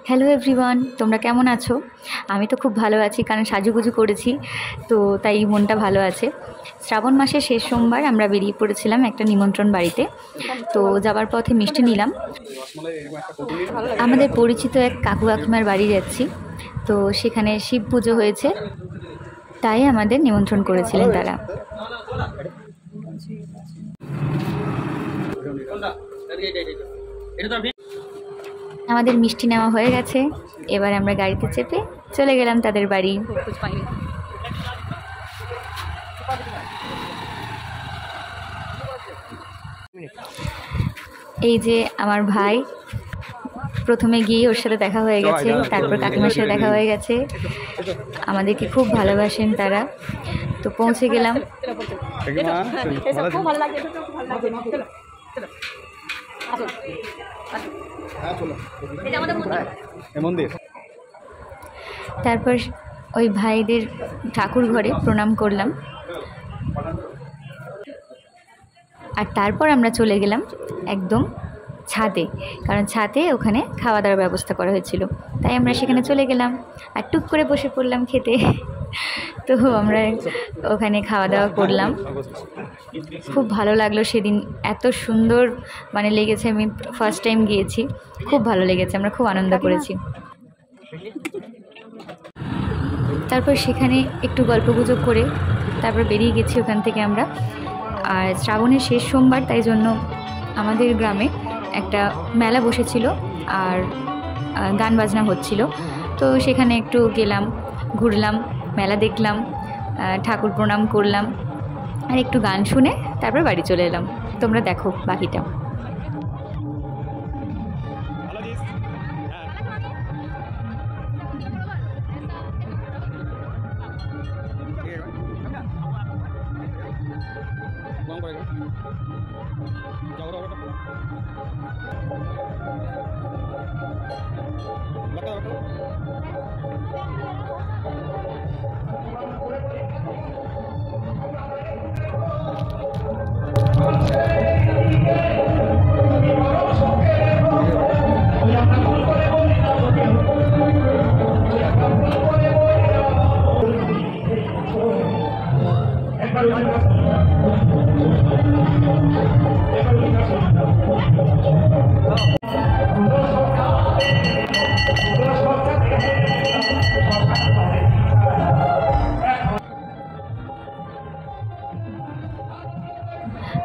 Hello everyone, তোমরা কেমন আছো? আমি তো খুব ভালো আছি, কারণ সাজুগুজু করেছি, তো তাই মনটা ভালো আছে। শ্রাবণ মাসের শেষ সোমবার আমরা বেরিয়ে পড়েছিলাম একটা নিমন্ত্রণ বাড়িতে। তো যাবার পথে মিষ্টি নিলাম। আমাদের পরিচিত এক কাকু কাকিমার বাড়ি যাচ্ছি, তো সেখানে শিব পুজো হয়েছে, তাই আমাদের নিমন্ত্রণ করেছিলেন তারা। আমাদের মিষ্টি নেওয়া হয়ে গেছে, এবার আমরা গাড়িতে চেপে চলে গেলাম তাদের বাড়ি। এই যে আমার ভাই, প্রথমে গিয়ে ওর সাথে দেখা হয়ে গেছে, তারপর কাকিমার সাথে দেখা হয়ে গেছে। আমাদেরকে খুব ভালোবাসেন তারা। তো পৌঁছে গেলাম। তারপর ওই ভাইদের ঠাকুর ঘরে প্রণাম করলাম, আর তারপর আমরা চলে গেলাম একদম ছাদে, কারণ ছাদে ওখানে খাওয়া দাওয়ার ব্যবস্থা করা হয়েছিল, তাই আমরা সেখানে চলে গেলাম আর টুক করে বসে পড়লাম খেতে। তো আমরা ওখানে খাওয়া দাওয়া করলাম, খুব ভালো লাগলো সেদিন, এত সুন্দর মানে লেগেছে। আমি ফার্স্ট টাইম গিয়েছি, খুব ভালো লেগেছে, আমরা খুব আনন্দ করেছি। তারপর সেখানে একটু গল্পগুজব করে তারপর বেরিয়ে গেছি ওখান থেকে আমরা। আর শ্রাবণের শেষ সোমবার, তাই জন্য আমাদের গ্রামে একটা মেলা বসেছিল আর গান বাজনা হচ্ছিল, তো সেখানে একটু গেলাম, ঘুরলাম, মেলা দেখলাম, ঠাকুর প্রণাম করলাম, আর একটু গান শুনে তারপর বাড়ি চলে এলাম। তোমরা দেখো বাকিটা।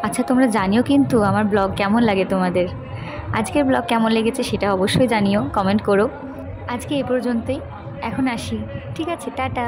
আচ্ছা, তোমরা জানিও কিন্তু আমার ব্লগ কেমন লাগে তোমাদের। আজকের ব্লগ কেমন লেগেছে সেটা অবশ্যই জানিও, কমেন্ট করো। আজকে এ পর্যন্তই, এখন আসি, ঠিক আছে, টাটা।